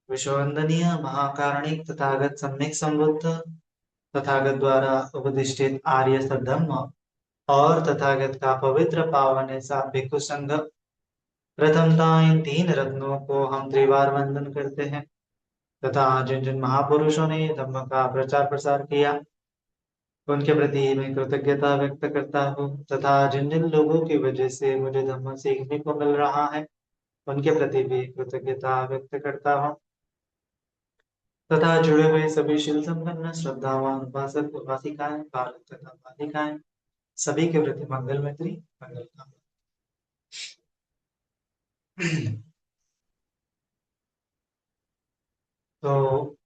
विश्ववंदनीय महाकारुणिक तथागत सम्यक संबुद्ध तथागत द्वारा उपदिष्टित आर्य सद्धम्म और तथागत का पवित्र पावन ऐसा भिक्षु संघ, प्रथमतः इन तीन रत्नों को हम त्रिवार वंदन करते हैं तथा जिन जिन महापुरुषों ने धम्म का प्रचार प्रसार किया उनके प्रति मैं कृतज्ञता व्यक्त करता हूँ तथा जिन जिन लोगों की वजह से मुझे धम्म सीखने को मिल रहा है उनके प्रति भी कृतज्ञता व्यक्त करता हूँ तथा जुड़े हुए सभी शील संपन्न श्रद्धावान उपासक उपासिकाएं बालक तथा बालिकाएं सभी के प्रति मंगल मैत्री मंगल कामना। तो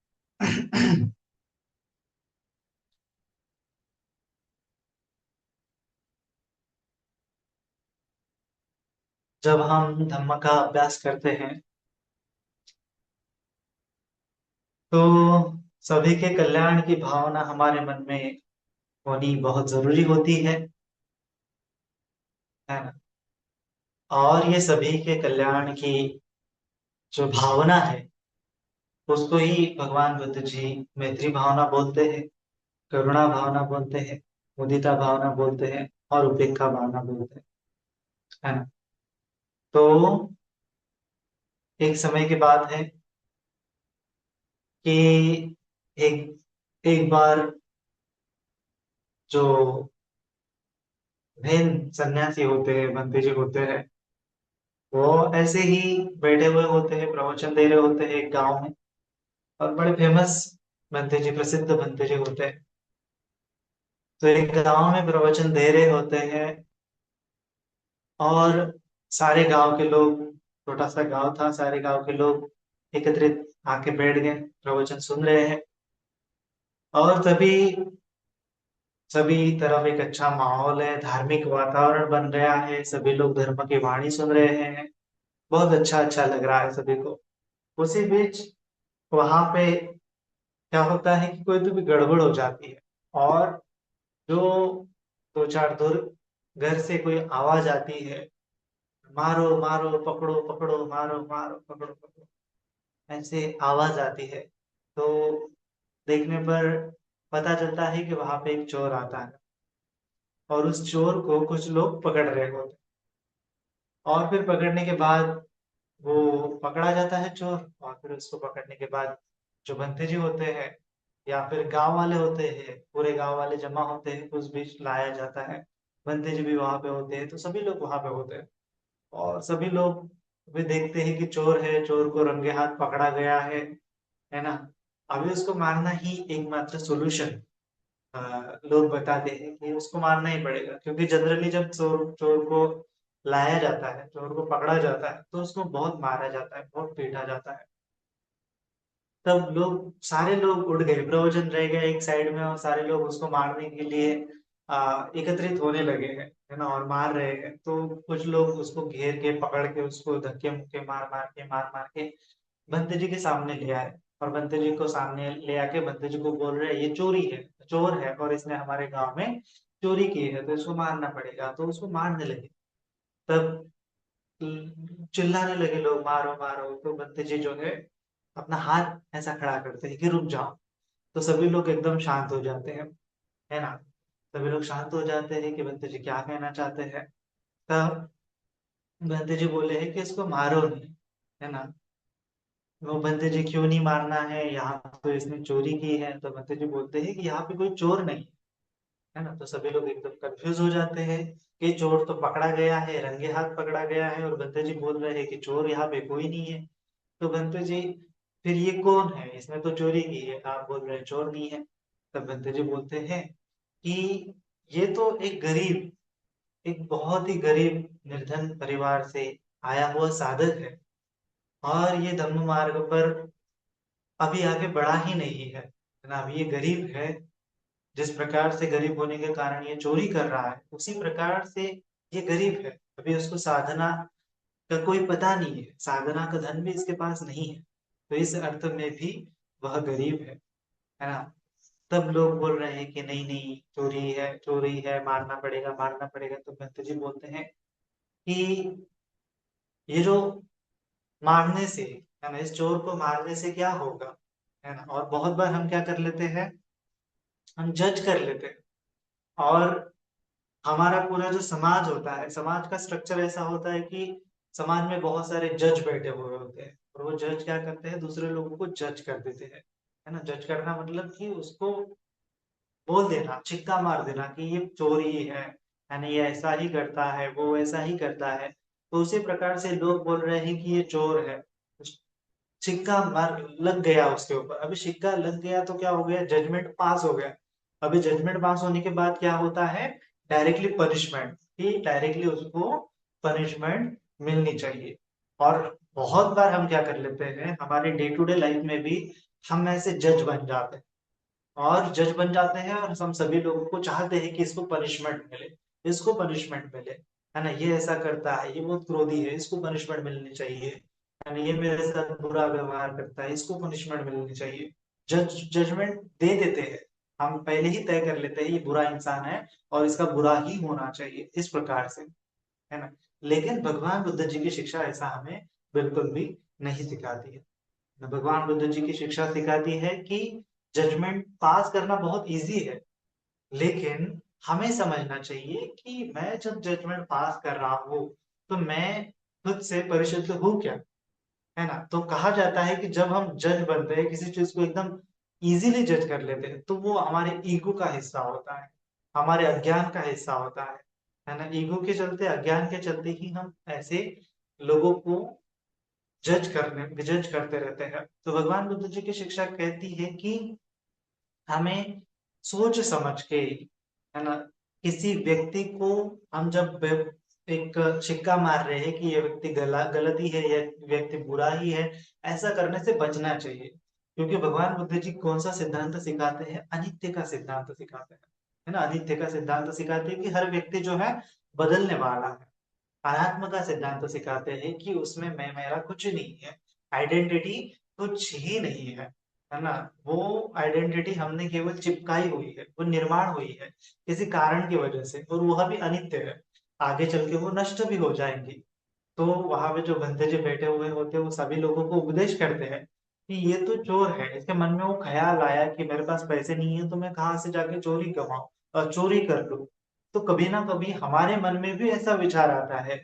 जब हम धम्म का अभ्यास करते हैं तो सभी के कल्याण की भावना हमारे मन में होनी बहुत जरूरी होती है ना। और ये सभी के कल्याण की जो भावना है उसको ही भगवान बुद्ध जी मैत्री भावना बोलते हैं, करुणा भावना बोलते हैं, मुदिता भावना बोलते हैं और उपेक्षा भावना बोलते हैं, है ना। तो एक समय की बात है कि एक एक बार जो जैन सन्यासी होते हैं, बंते जी होते हैं, वो ऐसे ही बैठे हुए होते हैं, प्रवचन दे रहे होते हैं एक गांव में। और बड़े फेमस बंते जी, प्रसिद्ध बंते जी होते हैं। तो एक गांव में प्रवचन दे रहे होते हैं और सारे गांव के लोग, छोटा सा गांव था, सारे गांव के लोग एकत्रित आके बैठ गए, प्रवचन सुन रहे हैं। और तभी सभी तरफ एक अच्छा माहौल है, धार्मिक वातावरण बन रहा है, सभी लोग धर्म की वाणी सुन रहे हैं, बहुत अच्छा अच्छा लग रहा है सभी को। उसी बीच वहां पे क्या होता है कि कोई तो भी गड़बड़ हो जाती है और जो दो चार दूर घर से कोई आवाज आती है, मारो मारो पकड़ो पकड़ो, मारो मारो पकड़ो पकड़ो, ऐसे आवाज आती है। तो देखने पर पता चलता है कि वहां पे एक चोर आता है और उस चोर को कुछ लोग पकड़ रहे होते हैं। और फिर पकड़ने के बाद वो पकड़ा जाता है चोर, और फिर उसको पकड़ने के बाद जो बंते जी होते हैं या फिर गांव वाले होते हैं, पूरे गांव वाले जमा होते हैं, उस बीच लाया जाता है। बंते जी भी वहां पे होते हैं, तो सभी लोग वहां पे होते हैं और सभी लोग भी देखते हैं कि चोर है, चोर को रंगे हाथ पकड़ा गया है ना। अभी उसको मारना ही एकमात्र सोल्यूशन लोग बताते हैं कि उसको मारना ही पड़ेगा, क्योंकि जनरली जब चोर चोर को लाया जाता है, चोर को पकड़ा जाता है, तो उसको बहुत मारा जाता है, बहुत पीटा जाता है। तब लोग, सारे लोग उठ गए, प्रवचन रह गया एक साइड में और सारे लोग उसको मारने के लिए एकत्रित होने लगे हैं, है ना, और मार रहे हैं। तो कुछ लोग उसको घेर के पकड़ के उसको धक्के मुक्के मार मार के बंते जी के सामने ले आए। और बंते जी को सामने ले आके बंते जी को बोल रहे हैं ये चोरी है, चोर है और इसने हमारे गांव में चोरी की है, तो इसको मारना पड़ेगा। तो उसको मारने लगे। तब चिल्लाने लगे लोग, मारो मारो। तो बंते जी जो है अपना हाथ ऐसा खड़ा करते हैं कि रुक जाओ। तो सभी लोग एकदम शांत हो जाते हैं, है ना। सभी लोग शांत हो जाते हैं कि बंते जी क्या कहना चाहते हैं। तब बंते जी बोले हैं कि इसको मारो नहीं, है ना। वो बंते जी क्यों नहीं मारना है, यहाँ तो इसने चोरी की है। तो बंते जी बोलते हैं कि यहाँ पे कोई चोर नहीं है ना। तो सभी लोग एकदम कंफ्यूज हो जाते हैं कि चोर तो पकड़ा गया है, रंगे हाथ पकड़ा गया है, और बंते जी बोल रहे हैं कि चोर यहाँ पे कोई नहीं है। तो बंते जी, फिर ये कौन है, इसने तो चोरी की है, आप बोल रहे हैं चोर नहीं है। तब बंते जी बोलते हैं कि ये तो एक गरीब, एक बहुत ही गरीब निर्धन परिवार से आया हुआ साधक है, और ये धम्म मार्ग पर अभी आगे बढ़ा ही नहीं है ना। अभी ये गरीब है, जिस प्रकार से गरीब होने के कारण ये चोरी कर रहा है, उसी प्रकार से ये गरीब है। अभी उसको साधना का कोई पता नहीं है, साधना का धन भी इसके पास नहीं है, तो इस अर्थ में भी वह गरीब है ना। तब लोग बोल रहे हैं कि नहीं नहीं, चोरी है, चोरी है, मारना पड़ेगा मारना पड़ेगा। तो भक्त जी बोलते हैं कि ये जो मारने से है ना, इस चोर को मारने से क्या होगा, है ना। और बहुत बार हम क्या कर लेते हैं, हम जज कर लेते हैं। और हमारा पूरा जो समाज होता है, समाज का स्ट्रक्चर ऐसा होता है कि समाज में बहुत सारे जज बैठे हुए होते हैं, और वो जज क्या करते हैं, दूसरे लोगों को जज कर देते हैं। है ना, जज करना मतलब कि उसको बोल देना, छिक्का मार देना कि ये चोरी है, यानी ये ऐसा ही करता है, वो ऐसा ही करता है। तो उसी प्रकार से लोग बोल रहे हैं कि ये चोर है, सिक्का मार लग गया उसके ऊपर। अभी सिक्का लग गया तो क्या हो गया, जजमेंट पास हो गया। अभी जजमेंट पास होने के बाद क्या होता है, डायरेक्टली पनिशमेंट, कि डायरेक्टली उसको पनिशमेंट मिलनी चाहिए। और बहुत बार हम क्या कर लेते हैं, हमारे डे टू डे लाइफ में भी हम ऐसे जज बन जाते हैं, और जज बन जाते हैं, और हम सभी लोगों को चाहते हैं कि इसको पनिशमेंट मिले, इसको पनिशमेंट मिले। है ना, ये ऐसा करता है, ये बहुत क्रोधी है, इसको पनिशमेंट मिलनी चाहिए। है ना, ये मेरे साथ बुरा व्यवहार करता है, इसको पनिशमेंट मिलनी चाहिए। जजमेंट दे देते हैं, हम पहले ही तय कर लेते हैं ये बुरा इंसान है और इसका बुरा ही होना चाहिए, इस प्रकार से। है ना। लेकिन भगवान बुद्ध जी की शिक्षा ऐसा हमें बिल्कुल भी नहीं सिखाती है। भगवान बुद्ध जी की शिक्षा सिखाती है कि जजमेंट पास करना बहुत इजी है, लेकिन हमें समझना चाहिए कि मैं जब जजमेंट पास कर रहा हूँ तो मैं खुद से परिशुद्ध हूँ क्या। है ना, तो कहा जाता है कि जब हम जज बनते हैं किसी चीज को, एकदम इजीली जज कर लेते हैं, तो वो हमारे ईगो का हिस्सा होता है, हमारे अज्ञान का हिस्सा होता है। है ना, ईगो के चलते, अज्ञान के चलते ही हम ऐसे लोगों को जज करते रहते हैं। तो भगवान बुद्ध जी की शिक्षा कहती है कि हमें सोच समझ के, है ना, किसी व्यक्ति को हम जब एक छिक्का मार रहे हैं कि ये व्यक्ति गलत ही है, ये व्यक्ति बुरा ही है, ऐसा करने से बचना चाहिए। क्योंकि भगवान बुद्ध जी कौन सा सिद्धांत सिखाते हैं, अनित्य का सिद्धांत सिखाते हैं। है ना, अनित्य का सिद्धांत सिखाते हैं कि हर व्यक्ति जो है बदलने वाला है। अनात्म का सिद्धांत सिखाते हैं कि उसमें मैं मेरा कुछ नहीं है, आइडेंटिटी कुछ ही नहीं है। है ना, वो आइडेंटिटी हमने केवल चिपकाई हुई है, वो निर्माण हुई है किसी कारण की वजह से, और वह भी अनित्य है, आगे चल के वो नष्ट भी हो जाएंगी। तो वहां पे जो बंदे जो बैठे हुए होते हैं वो सभी लोगों को उपदेश करते हैं कि ये तो चोर है, इसके मन में वो ख्याल आया कि मेरे पास पैसे नहीं है तो मैं कहाँ से जाके चोरी कमाऊं और चोरी कर लूं। तो कभी ना कभी हमारे मन में भी ऐसा विचार आता है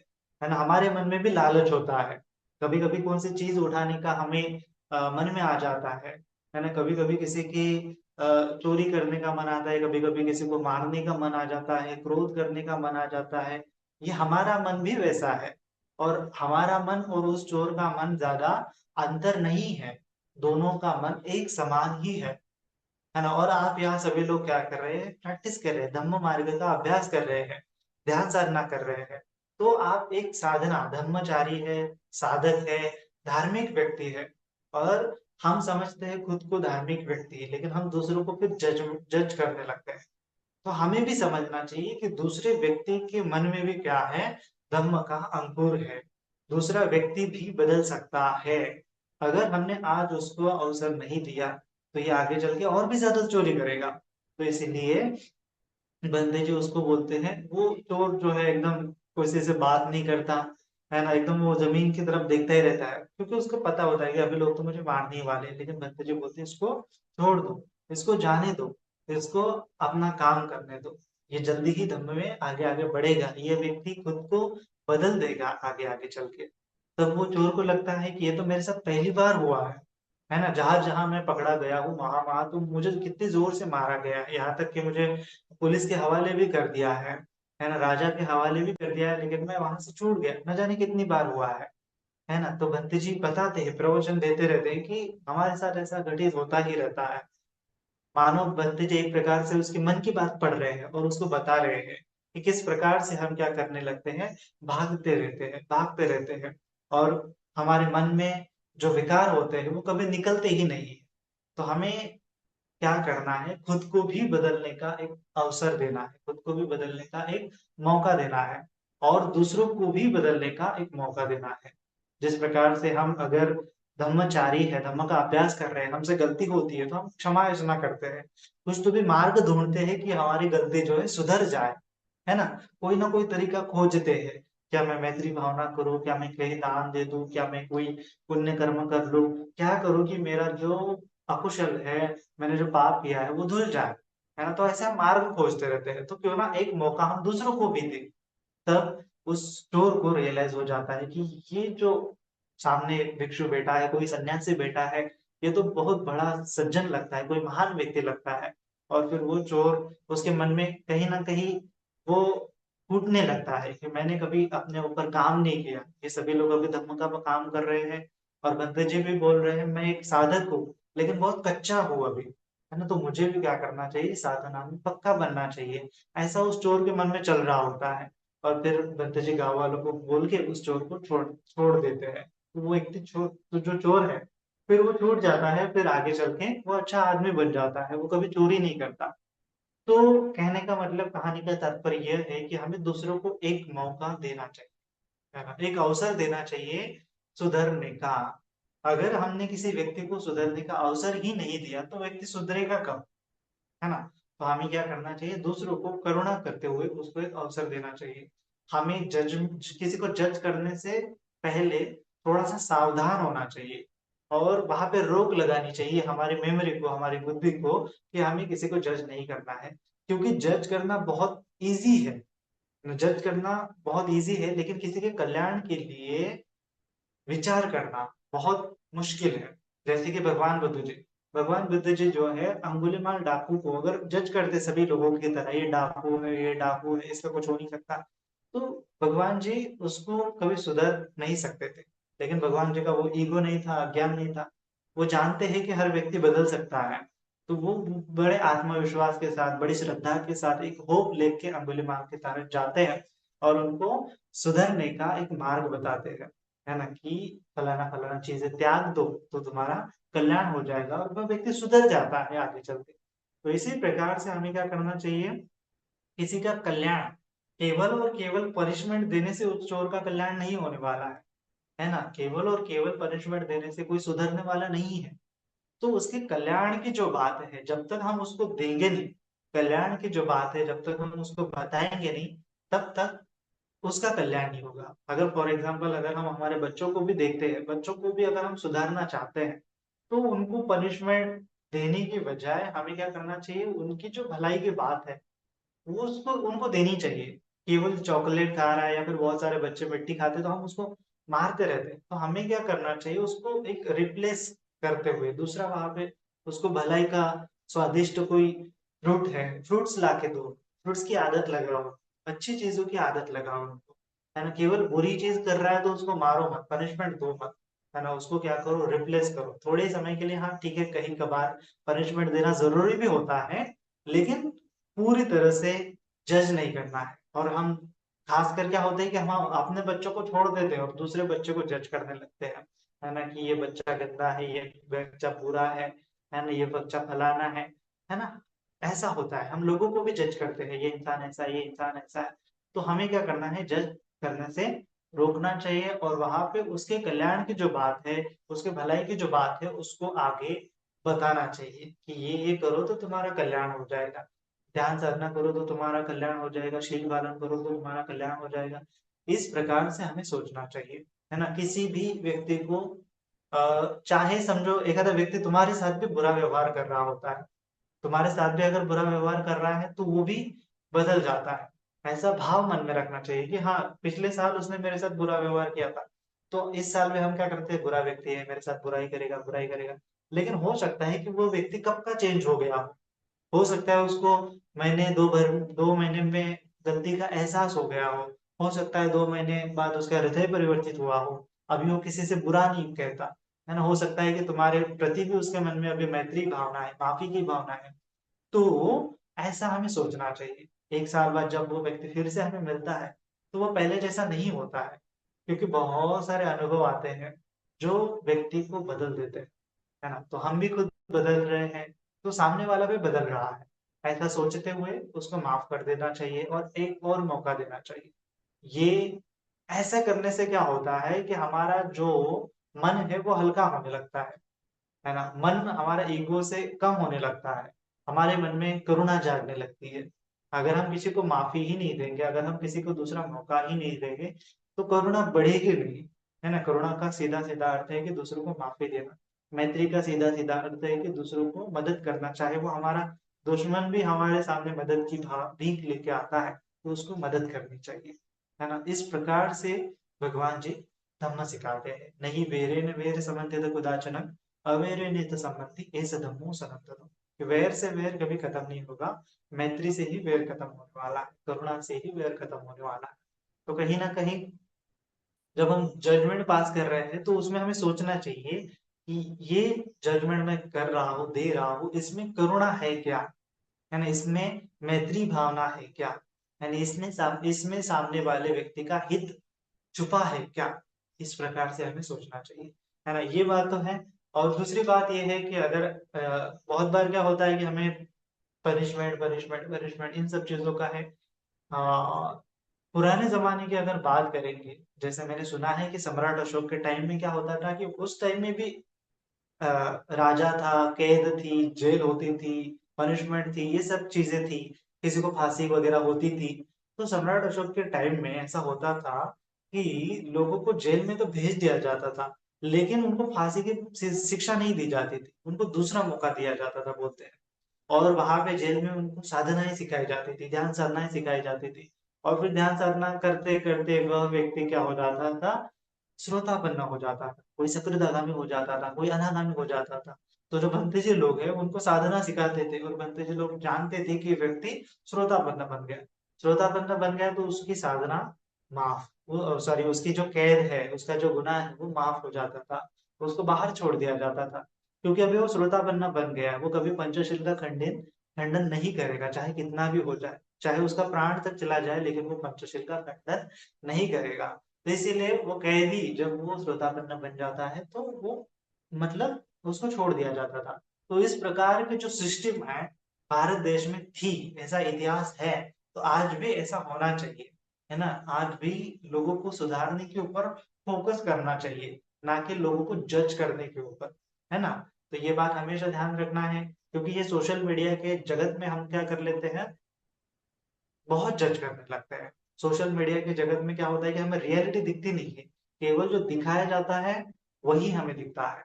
ना, हमारे मन में भी लालच होता है। कभी कभी कौन सी चीज उठाने का हमें मन में आ जाता है ना, कभी कभी किसी की चोरी करने का मन आता है, कभी कभी किसी को मारने का मन आ जाता है, क्रोध करने का मन आ जाता है। ये हमारा मन भी वैसा है, और हमारा मन और उस चोर का मन ज्यादा अंतर नहीं है, दोनों का मन एक समान ही है ना। और आप यहाँ सभी लोग क्या कर रहे हैं, प्रैक्टिस कर रहे हैं, धम्म मार्ग का अभ्यास कर रहे हैं, ध्यान साधना कर रहे हैं। तो आप एक साधना, धर्मचारी है, साधक है, धार्मिक व्यक्ति है। और हम समझते हैं खुद को धार्मिक व्यक्ति, लेकिन हम दूसरों को फिर जज जज करने लगते हैं। तो हमें भी समझना चाहिए कि दूसरे व्यक्ति के मन में भी क्या है, धम्म का अंकुर है, दूसरा व्यक्ति भी बदल सकता है। अगर हमने आज उसको अवसर नहीं दिया तो ये आगे चल के और भी ज्यादा चोरी करेगा। तो इसीलिए बंदे जो उसको बोलते हैं, वो चोर जो है एकदम किसी से बात नहीं करता, है ना, एकदम वो जमीन की तरफ देखता ही रहता है, क्योंकि उसको पता होता है कि अभी लोग तो मुझे मारने ही वाले हैं। लेकिन बंदे जो बोलते हैं इसको छोड़ दो, इसको जाने दो, इसको अपना काम करने दो, ये जल्दी ही धम्म में आगे आगे बढ़ेगा, ये व्यक्ति खुद को बदल देगा आगे आगे चल के। तब वो चोर को लगता है कि ये तो मेरे साथ पहली बार हुआ है ना, जहां जहां मैं पकड़ा गया हूँ वहां वहां तो मुझे कितनी जोर से मारा गया है, यहाँ तक कि मुझे पुलिस के हवाले भी कर दिया है ना, राजा के हवाले भी कर दिया है, लेकिन मैं वहां से छूट गया, न जाने कितनी बार हुआ है ना। तो भंते जी बताते हैं, प्रवचन देते रहते हैं कि हमारे साथ ऐसा घटित होता ही रहता है। मानो भंते जी एक प्रकार से उसके मन की बात पढ़ रहे हैं और उसको बता रहे हैं कि किस प्रकार से हम क्या करने लगते हैं, भागते रहते हैं, और हमारे मन में जो विकार होते हैं वो कभी निकलते ही नहीं। तो हमें क्या करना है, खुद को भी बदलने का एक अवसर देना है, खुद को भी बदलने का एक मौका देना है, और दूसरों को भी बदलने का एक मौका देना है। जिस प्रकार से हम अगर धम्मचारी है, धम्म का अभ्यास कर रहे हैं, हमसे गलती होती है तो हम क्षमा याचना करते हैं, कुछ तो भी मार्ग ढूंढते हैं कि हमारी गलती जो है सुधर जाए। है ना, कोई ना कोई तरीका खोजते हैं। क्या मैं मैत्री भावना करूँ, क्या मैं कहीं दान दे दूं, क्या मैं कोई पुण्य कर्म कर लूं, क्या करूँ कि मेरा जो अकुशल है, मैंने जो पाप किया है वो धुल जाए, है ना। तो ऐसे हम मार्ग खोजते रहते हैं, तो क्यों ना एक मौका हम दूसरों को भी दें। तब उस चोर को रियलाइज हो जाता है कि ये जो सामने भिक्षु बैठा है, कोई सन्यासी बैठा है, ये तो बहुत बड़ा सज्जन लगता है, कोई महान व्यक्ति लगता है। और फिर वो चोर, उसके मन में कहीं ना कहीं वो फूटने लगता है कि मैंने कभी अपने ऊपर काम नहीं किया, ये सभी लोग अभी धर्म का काम कर रहे हैं, और बंदे जी भी बोल रहे हैं मैं एक साधक हूँ, लेकिन बहुत कच्चा हूँ अभी, है ना। तो मुझे भी क्या करना चाहिए, साधना में पक्का बनना चाहिए। ऐसा उस चोर के मन में चल रहा होता है। और फिर बंदे जी गांव वालों को बोल के उस चोर को छोड़ छोड़ देते हैं। तो वो व्यक्ति चोर, तो जो चोर है, फिर वो छूट जाता है, फिर आगे चल के वो अच्छा आदमी बन जाता है, वो कभी चोरी नहीं करता। तो कहने का मतलब, कहानी का तात्पर्य यह है कि हमें दूसरों को एक मौका देना चाहिए, है ना, एक अवसर देना चाहिए सुधरने का। अगर हमने किसी व्यक्ति को सुधरने का अवसर ही नहीं दिया तो व्यक्ति सुधरेगा कब, है ना। तो हमें क्या करना चाहिए, दूसरों को करुणा करते हुए उसको एक अवसर देना चाहिए। हमें जज किसी को जज करने से पहले थोड़ा सा सावधान होना चाहिए, और वहां पे रोक लगानी चाहिए हमारी मेमोरी को, हमारी बुद्धि को, कि हमें किसी को जज नहीं करना है। क्योंकि जज करना बहुत इजी है, जज करना बहुत इजी है, लेकिन किसी के कल्याण के लिए विचार करना बहुत मुश्किल है। जैसे कि भगवान बुद्ध जी जो है, अंगुलीमाल डाकू को अगर जज करते सभी लोगों की तरह, ये डाकू है, ये डाकू है, इसका कुछ हो नहीं सकता, तो भगवान जी उसको कभी सुधर नहीं सकते थे। लेकिन भगवान जी का वो ईगो नहीं था, अज्ञान नहीं था, वो जानते हैं कि हर व्यक्ति बदल सकता है। तो वो बड़े आत्मविश्वास के साथ, बड़ी श्रद्धा के साथ एक होप लेके अंगुलीमाल की तरफ जाते हैं, और उनको सुधरने का एक मार्ग बताते हैं, है ना, कि फलाना फलाना चीजें त्याग दो तो तुम्हारा कल्याण हो जाएगा, और वह व्यक्ति सुधर जाता है आगे चलते। तो इसी प्रकार से हमें क्या करना चाहिए, किसी का कल्याण केवल और केवल पनिशमेंट देने से उस चोर का कल्याण नहीं होने वाला है ना। केवल और केवल पनिशमेंट देने से कोई सुधरने वाला नहीं है। तो उसके कल्याण की जो बात है, जब तक हम उसको देंगे नहीं, कल्याण की जो बात है जब तक हम उसको बताएंगे नहीं, तब तक उसका कल्याण नहीं होगा। अगर फॉर एग्जाम्पल, अगर हम हमारे बच्चों को भी देखते हैं, बच्चों को भी अगर हम सुधारना चाहते हैं, तो उनको पनिशमेंट देने की बजाय हमें क्या करना चाहिए, उनकी जो भलाई की बात है वो उसको उनको देनी चाहिए। केवल चॉकलेट खा रहा है, या फिर बहुत सारे बच्चे मिट्टी खाते तो हम उसको मारते रहते हैं। तो हमें क्या करना चाहिए, उसको एक रिप्लेस करते हुए दूसरा वहां पे उसको भलाई का स्वादिष्ट कोई फ्रूट है, फ्रूट्स ला के दो, फ्रूट्स की आदत लगाओ, अच्छी चीजों की आदत लगाओ उनको, है ना। केवल बुरी चीज कर रहा है तो उसको मारो मत, पनिशमेंट दो मत, है ना। उसको क्या करो, रिप्लेस करो थोड़े समय के लिए। हाँ ठीक है, कहीं कभार पनिशमेंट देना जरूरी भी होता है, लेकिन पूरी तरह से जज नहीं करना है। और हम खासकर क्या होता है कि हम अपने बच्चों को छोड़ देते हैं और दूसरे बच्चे को जज करने लगते हैं, है ना, कि ये बच्चा गंदा है, ये बच्चा बुरा है ना, ये बच्चा फलाना है ना। ऐसा होता है, हम लोगों को भी जज करते हैं, ये इंसान ऐसा है, ये इंसान ऐसा है। तो हमें क्या करना है, जज करने से रोकना चाहिए, और वहां पे उसके कल्याण की जो बात है, उसके भलाई की जो बात है, उसको आगे बताना चाहिए कि ये करो तो तुम्हारा कल्याण हो जाएगा, ध्यान साधना करो तो तुम्हारा कल्याण हो जाएगा, शील पालन करो तो तुम्हारा कल्याण हो जाएगा। इस प्रकार से हमें सोचना चाहिए, है ना। किसी भी व्यक्ति को चाहे समझो एक आधा व्यक्ति तुम्हारे साथ भी बुरा व्यवहार कर रहा होता है, तुम्हारे साथ भी अगर बुरा व्यवहार कर रहा है तो वो भी बदल जाता है। ऐसा भाव मन में रखना चाहिए कि हाँ, पिछले साल उसने मेरे साथ बुरा व्यवहार किया था, तो इस साल में हम क्या करते हैं, बुरा व्यक्ति है, मेरे साथ बुराई करेगा, बुराई करेगा। लेकिन हो सकता है कि वो व्यक्ति कब का चेंज हो गया हो सकता है उसको महीने 2 महीने में गलती का एहसास हो गया हो सकता है 2 महीने बाद उसका हृदय परिवर्तित हुआ हो, अभी वो किसी से बुरा नहीं कहता, है ना। हो सकता है कि तुम्हारे प्रति भी उसके मन में अभी मैत्री भावना है, माफी की भावना है। तो ऐसा हमें सोचना चाहिए। एक साल बाद जब वो व्यक्ति फिर से हमें मिलता है, तो वो पहले जैसा नहीं होता है, क्योंकि बहुत सारे अनुभव आते हैं जो व्यक्ति को बदल देते हैं, है ना। तो हम भी खुद बदल रहे हैं, तो सामने वाला भी बदल रहा है। ऐसा सोचते हुए उसको माफ कर देना चाहिए और एक और मौका देना चाहिए। ये ऐसा करने से क्या होता है कि हमारा जो मन है वो हल्का होने लगता है ना। मन हमारा ईगो से कम होने लगता है, हमारे मन में करुणा जागने लगती है। अगर हम किसी को माफी ही नहीं देंगे, अगर हम किसी को दूसरा मौका ही नहीं देंगे, तो करुणा बढ़ेगी नहीं। है ना? करुणा का सीधा सीधा अर्थ है कि दूसरों को माफी देना। मैत्री का सीधा सीधा अर्थ है कि दूसरों को मदद करना, चाहे वो हमारा दुश्मन भी हमारे सामने मदद की भाव भीख लेके आता है, तो उसको मदद करनी चाहिए। है ना? इस प्रकार से भगवान जी धम्म सिखाते हैं। नहीं वेरे न वेर समन्वित कुदाचनम, अवेरे नित संबंधी ऐस धम्मो सनातनम। कि वैर से वैर कभी खत्म नहीं होगा, मैत्री से ही वैर खत्म होने वाला है, करुणा से ही वैर खत्म होने वाला है। तो कहीं ना कहीं जब हम जजमेंट पास कर रहे हैं, तो उसमें हमें सोचना चाहिए कि ये जजमेंट मैं कर रहा हूँ, दे रहा हूँ, इसमें करुणा है क्या? है ना? इसमें मैत्री भावना है क्या? यानी इसमें सामने वाले व्यक्ति का हित छुपा है क्या? इस प्रकार से हमें सोचना चाहिए। है ना? ये बात तो है। और दूसरी बात ये है कि अगर बहुत बार क्या होता है कि हमें पनिशमेंट पनिशमेंट पनिशमेंट इन सब चीजों का है। पुराने जमाने की अगर बात करेंगे, जैसे मैंने सुना है कि सम्राट अशोक के टाइम में क्या होता था कि उस टाइम में भी अ, राजा था, कैद थी, जेल होती थी, पनिशमेंट थी, ये सब चीजें थी, किसी को फांसी वगैरह होती थी। तो सम्राट अशोक के टाइम में ऐसा होता था कि लोगों को जेल में तो भेज दिया जाता था, लेकिन उनको फांसी की शिक्षा नहीं दी जाती थी, उनको दूसरा मौका दिया जाता था बोलते हैं। और वहां पे जेल में उनको साधनाएं सिखाई जाती थी, ध्यान साधनाएं सिखाई जाती थी। और फिर ध्यान साधना करते करते वह व्यक्ति क्या हो जाता था, श्रोतापन्न हो जाता था, कोई सकृदागामी हो जाता था, कोई अनागामी हो जाता था। तो जो भंते जी लोग हैं उनको साधना सिखाते थे, और भंते जी लोग जानते थे कि व्यक्ति श्रोतापन्न बन गया। श्रोतापन्न बन गया तो उसकी साधना माफ, वो सॉरी, उसकी जो कैद है, उसका जो गुनाह है वो माफ हो जाता था, उसको बाहर छोड़ दिया जाता था। क्योंकि अभी वो श्रोतापन्न बन गया है, वो कभी पंचशील का खंडन नहीं करेगा, चाहे कितना भी हो जाए, चाहे उसका प्राण तक चला जाए, लेकिन वो पंचशील का खंडन नहीं करेगा। तो इसीलिए वो कैदी जब वो श्रोतापन्न बन जाता है, तो वो मतलब उसको छोड़ दिया जाता था। तो इस प्रकार के जो सिस्टम है भारत देश में थी, ऐसा इतिहास है। तो आज भी ऐसा होना चाहिए। है ना? आज भी लोगों को सुधारने के ऊपर फोकस करना चाहिए, ना कि लोगों को जज करने के ऊपर। है ना? तो ये बात हमेशा ध्यान रखना है, क्योंकि ये सोशल मीडिया के जगत में हम क्या कर लेते हैं, बहुत जज करने लगते हैं। सोशल मीडिया के जगत में क्या होता है कि हमें रियलिटी दिखती नहीं है, केवल जो दिखाया जाता है वही हमें दिखता है।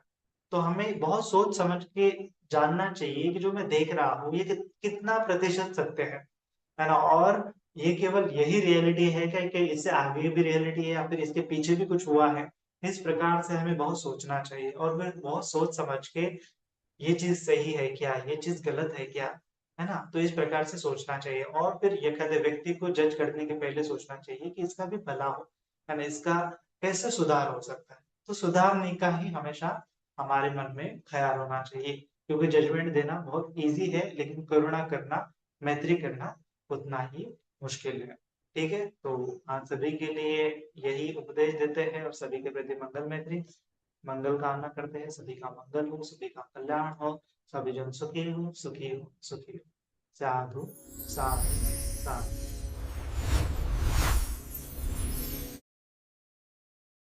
तो हमें बहुत सोच समझ के जानना चाहिए कि जो मैं देख रहा हूँ ये कितना प्रतिशत सत्य है ना? और ये केवल यही रियलिटी है क्या, कि इससे आगे भी रियलिटी है, या फिर इसके पीछे भी कुछ हुआ है? इस प्रकार से हमें बहुत सोचना चाहिए, और फिर बहुत सोच समझ के ये चीज सही है क्या, ये चीज गलत है क्या, है ना? तो इस प्रकार से सोचना चाहिए, और फिर ये कहते व्यक्ति को जज करने के पहले सोचना चाहिए कि इसका भी भला हो, है ना? इसका कैसे सुधार हो सकता है। तो सुधारने का ही हमेशा हमारे मन में ख्याल होना चाहिए, क्योंकि जजमेंट देना बहुत इजी है, लेकिन करुणा करना, मैत्री करना उतना ही मुश्किल है। ठीक है? तो आप सभी के लिए यही उपदेश देते हैं, और सभी के प्रति मंगल मैत्री, मंगल कामना करते हैं। सभी का मंगल हो, सभी का कल्याण हो, सभी जन सुखी हो, सुखी हो, सुखी हो। साधु, साधु, साधु।